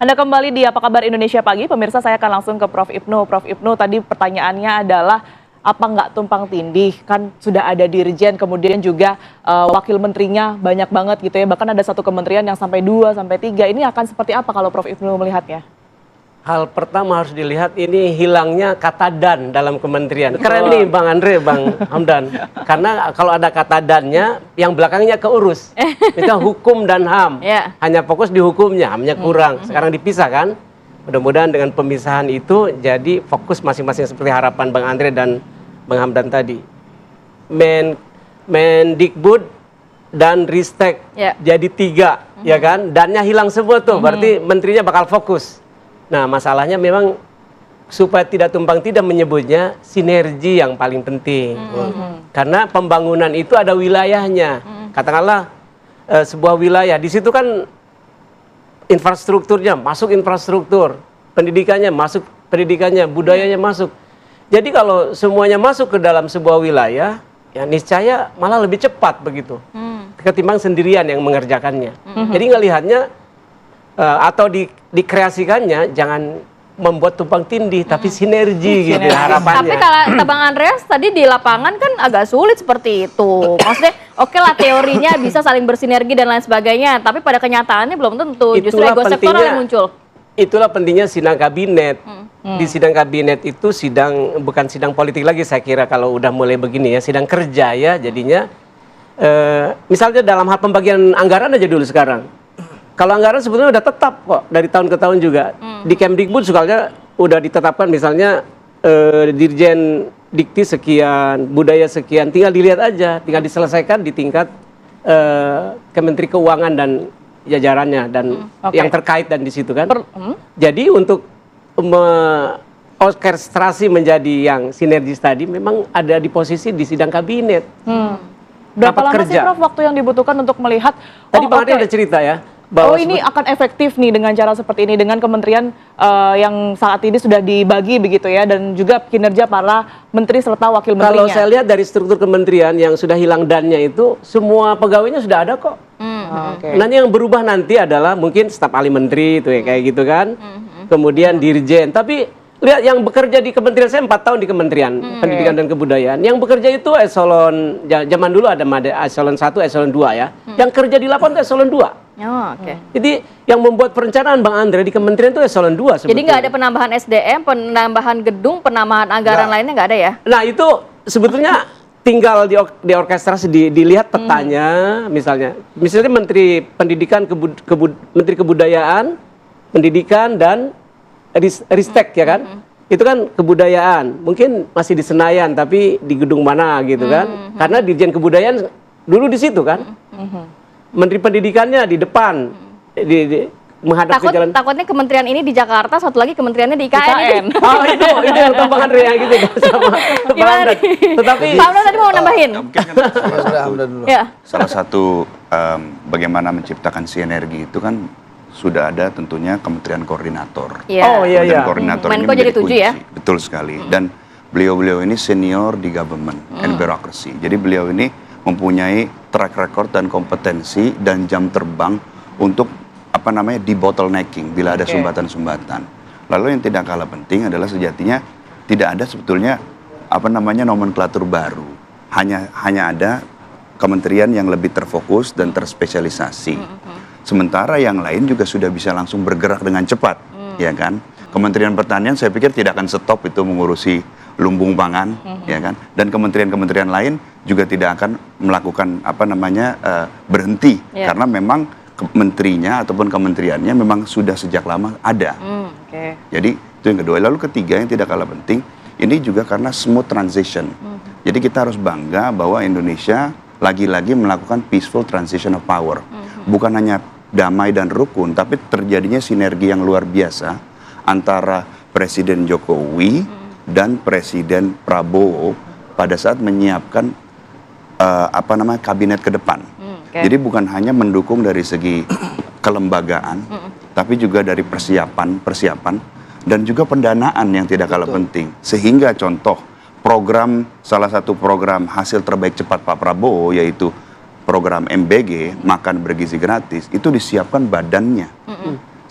Anda kembali di Apa Kabar Indonesia Pagi. Pemirsa, saya akan langsung ke Prof. Ibnu. Prof. Ibnu, tadi pertanyaannya adalah apa nggak tumpang tindih? Kan sudah ada dirjen, kemudian juga wakil menterinya banyak banget gitu ya. Bahkan ada satu kementerian yang sampai 2, sampai 3. Ini akan seperti apa kalau Prof. Ibnu melihatnya? Hal pertama harus dilihat ini hilangnya kata dan dalam kementerian. Keren nih Bang Andre, Bang Hamdan. Karena kalau ada kata dannya, yang belakangnya keurus. Itu hukum dan HAM. Hanya fokus di hukumnya, HAM-nya kurang. Sekarang dipisah kan. Mudah-mudahan dengan pemisahan itu jadi fokus masing-masing seperti harapan Bang Andre dan Bang Hamdan tadi. Mendikbud dan Ristek jadi 3, ya kan? Dannya hilang semua tuh, berarti menterinya bakal fokus. Nah, masalahnya memang supaya tidak tumpang tidak menyebutnya sinergi yang paling penting. Karena pembangunan itu ada wilayahnya. Katakanlah sebuah wilayah, di situ kan infrastrukturnya masuk infrastruktur, pendidikannya masuk pendidikannya, budayanya masuk. Jadi kalau semuanya masuk ke dalam sebuah wilayah, ya niscaya malah lebih cepat begitu. Ketimbang sendirian yang mengerjakannya. Jadi ngelihatnya atau dikreasikannya jangan membuat tumpang tindih tapi sinergi gitu harapannya. Tapi kalau Bang Andreas tadi di lapangan kan agak sulit seperti itu. Maksudnya oke lah teorinya bisa saling bersinergi dan lain sebagainya, tapi pada kenyataannya belum tentu. Justru ego sektoral yang muncul. Itulah pentingnya sidang kabinet. Di sidang kabinet itu bukan sidang politik lagi saya kira kalau udah mulai begini ya, sidang kerja ya jadinya. Misalnya dalam hal pembagian anggaran aja dulu sekarang. Kalau anggaran sebetulnya udah tetap kok dari tahun ke tahun juga. Di Kemdikbud soalnya udah ditetapkan misalnya Dirjen Dikti sekian, budaya sekian, tinggal dilihat aja, tinggal diselesaikan di tingkat Kementeri Keuangan dan jajarannya dan yang terkait dan di situ kan. Jadi untuk orkestrasi menjadi yang sinergis tadi memang ada di posisi di sidang kabinet. Berapa lama sih Prof waktu yang dibutuhkan untuk melihat? Tadi Pak Ade udah cerita ya. Ini akan efektif nih dengan cara seperti ini, dengan kementerian yang saat ini sudah dibagi begitu ya, dan juga kinerja para menteri serta wakil menterinya. Kalau saya lihat dari struktur kementerian yang sudah hilang dannya itu, semua pegawainya sudah ada kok. Nanti yang berubah nanti adalah mungkin staf ahli menteri itu ya kayak gitu kan, kemudian dirjen. Tapi lihat yang bekerja di kementerian, saya 4 tahun di Kementerian Pendidikan dan Kebudayaan. Yang bekerja itu eselon, zaman dulu ada eselon 1, eselon 2 ya. Yang kerja di lapangan itu eselon 2. Jadi yang membuat perencanaan Bang Andre di kementerian itu eselon 2 sebetulnya. Jadi nggak ada penambahan SDM, penambahan gedung, penambahan anggaran lainnya nggak ada ya? Nah itu sebetulnya tinggal diorkestrasi, dilihat petanya misalnya Menteri Pendidikan, Menteri Kebudayaan, Pendidikan dan Ristek ya kan? Itu kan kebudayaan, mungkin masih di Senayan tapi di gedung mana gitu kan? Karena Dirjen Kebudayaan dulu di situ kan? Menteri Pendidikannya di depan, menghadap ke jalan. Takutnya kementerian ini di Jakarta, satu lagi kementeriannya di IKN. Oh itu yang tambahan yang gitu sama gimana nih? Tetapi Pak Hamdan tadi mau nambahin. Mungkin kan salah satu bagaimana menciptakan sinergi itu kan sudah ada tentunya kementerian koordinator. Kementerian koordinator ini Menko jadi 7 ya? Betul sekali. Dan beliau-beliau ini senior di government and bureaucracy. Jadi beliau ini mempunyai track record dan kompetensi dan jam terbang untuk di bottlenecking bila ada sumbatan-sumbatan. Lalu yang tidak kalah penting adalah sejatinya tidak ada sebetulnya nomenklatur baru. Hanya ada kementerian yang lebih terfokus dan terspesialisasi. Sementara yang lain juga sudah bisa langsung bergerak dengan cepat, ya kan? Kementerian Pertanian saya pikir tidak akan stop itu mengurusi lumbung pangan, ya kan? Dan kementerian-kementerian lain juga tidak akan melakukan berhenti karena memang menterinya ataupun kementeriannya memang sudah sejak lama ada. Jadi itu yang kedua. Lalu ketiga yang tidak kalah penting, ini juga karena smooth transition. Jadi kita harus bangga bahwa Indonesia lagi-lagi melakukan peaceful transition of power. Bukan hanya damai dan rukun, tapi terjadinya sinergi yang luar biasa antara Presiden Jokowi dan Presiden Prabowo pada saat menyiapkan kabinet ke depan. Jadi bukan hanya mendukung dari segi kelembagaan, tapi juga dari persiapan dan juga pendanaan yang tidak kalah penting. Sehingga contoh salah satu program hasil terbaik cepat Pak Prabowo yaitu program MBG, makan bergizi gratis, itu disiapkan badannya.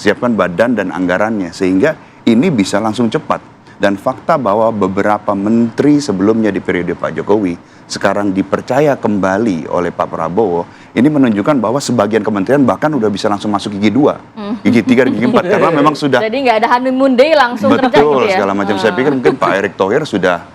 siapkan badan dan anggarannya sehingga ini bisa langsung cepat. Dan fakta bahwa beberapa menteri sebelumnya di periode Pak Jokowi sekarang dipercaya kembali oleh Pak Prabowo, ini menunjukkan bahwa sebagian kementerian bahkan udah bisa langsung masuk gigi 2, gigi 3, gigi 4 karena memang sudah Jadi nggak ada honeymoon day langsung kerja gitu betul ya. segala macam. Saya pikir mungkin Pak Erick Thohir sudah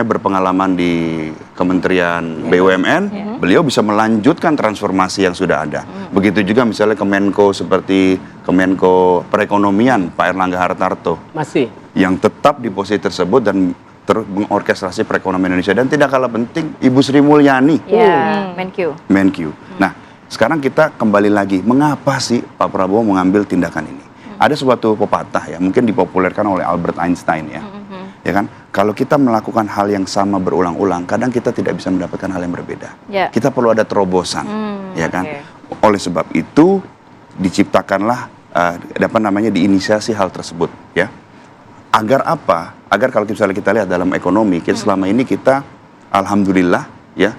berpengalaman di Kementerian BUMN, beliau bisa melanjutkan transformasi yang sudah ada. Begitu juga misalnya Kemenko seperti Kemenko Perekonomian Pak Erlangga Hartarto Masih. yang tetap di posisi tersebut dan terus mengorkestrasi perekonomian Indonesia. Dan tidak kalah penting Ibu Sri Mulyani, Ya, Menkyu. Menkyu. Nah, sekarang kita kembali lagi, mengapa sih Pak Prabowo mengambil tindakan ini? Ada suatu pepatah ya, mungkin dipopulerkan oleh Albert Einstein ya. Ya kan? Kalau kita melakukan hal yang sama berulang-ulang, kadang kita tidak bisa mendapatkan hal yang berbeda. Ya. Kita perlu ada terobosan, ya kan? oke. Oleh sebab itu diciptakanlah diinisiasi hal tersebut, ya. Agar apa? Agar kalau misalnya kita lihat dalam ekonomi, kita selama ini kita alhamdulillah ya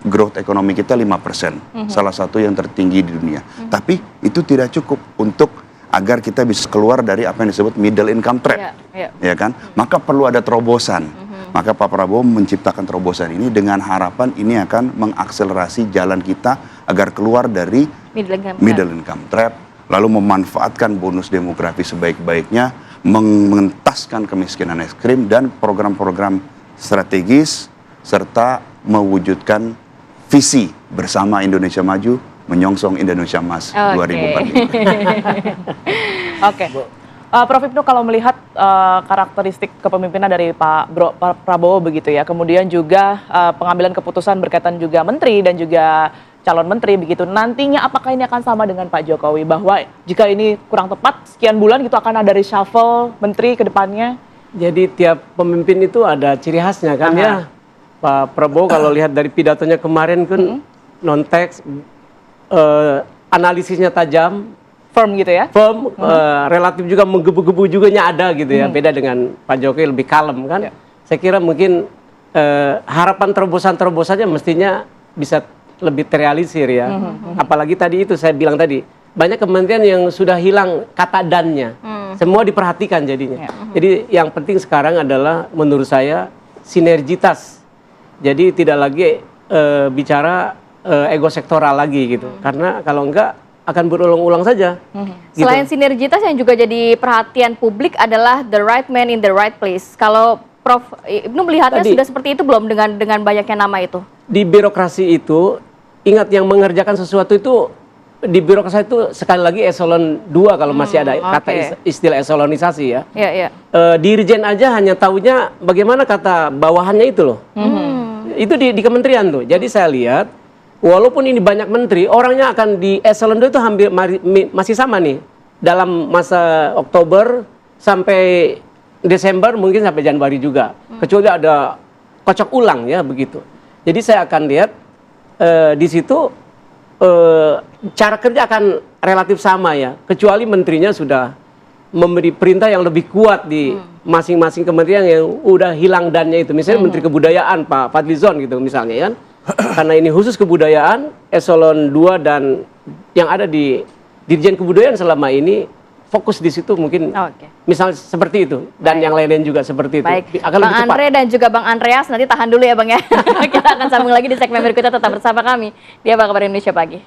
growth ekonomi kita 5%, salah satu yang tertinggi di dunia. Tapi itu tidak cukup untuk agar kita bisa keluar dari apa yang disebut middle income trap, ya kan? Maka perlu ada terobosan. Maka Pak Prabowo menciptakan terobosan ini dengan harapan ini akan mengakselerasi jalan kita agar keluar dari middle income trap, lalu memanfaatkan bonus demografi sebaik-baiknya, mengentaskan kemiskinan ekstrim dan program-program strategis serta mewujudkan visi bersama Indonesia Maju menyongsong Indonesia Emas 2045. Oke. Prof Ibnu, kalau melihat karakteristik kepemimpinan dari Pak Prabowo begitu ya, kemudian juga pengambilan keputusan berkaitan juga menteri dan juga calon menteri begitu, nantinya apakah ini akan sama dengan Pak Jokowi bahwa jika ini kurang tepat sekian bulan gitu akan ada reshuffle menteri ke depannya? Jadi tiap pemimpin itu ada ciri khasnya kan ya. Pak Prabowo kalau lihat dari pidatonya kemarin kan non-teks, analisisnya tajam, Firm gitu ya? firm, relatif juga menggebu-gebu juga ada gitu ya. Beda dengan Pak Jokowi lebih kalem kan. Saya kira mungkin harapan terobosan-terobosannya mestinya bisa lebih terrealisir ya. Apalagi tadi itu saya bilang tadi, banyak kementerian yang sudah hilang kata dannya. Semua diperhatikan jadinya. Jadi yang penting sekarang adalah menurut saya sinergitas. Jadi tidak lagi bicara ego sektoral lagi gitu. Karena kalau enggak akan berulang-ulang saja. Gitu. Selain sinergitas yang juga jadi perhatian publik adalah the right man in the right place. Kalau Prof Ibnu melihatnya Tadi, sudah seperti itu belum dengan banyaknya nama itu? Di birokrasi itu, ingat yang mengerjakan sesuatu itu, di birokrasi itu sekali lagi eselon 2 kalau masih ada kata istilah eselonisasi ya. Iya. Dirjen aja hanya taunya bagaimana kata bawahannya itu loh. Itu di kementerian tuh. Jadi saya lihat, walaupun ini banyak menteri, orangnya akan di eselon 2 itu hampir masih sama nih. Dalam masa Oktober sampai Desember, mungkin sampai Januari juga. Kecuali ada kocok ulang ya begitu. Jadi saya akan lihat di situ cara kerja akan relatif sama ya. Kecuali menterinya sudah memberi perintah yang lebih kuat di masing-masing kementerian yang udah hilang dannya itu. Misalnya Menteri Kebudayaan Pak Fadlizon gitu misalnya kan. Karena ini khusus kebudayaan, eselon 2 dan yang ada di Dirjen Kebudayaan selama ini fokus di situ mungkin misal seperti itu dan yang lain-lain juga seperti itu. Baik, Akan Bang lebih cepat. Andre dan juga Bang Andreas nanti tahan dulu ya Bang ya. Kita akan sambung lagi di segmen berikutnya, tetap bersama kami di Apa Kabar Indonesia Pagi.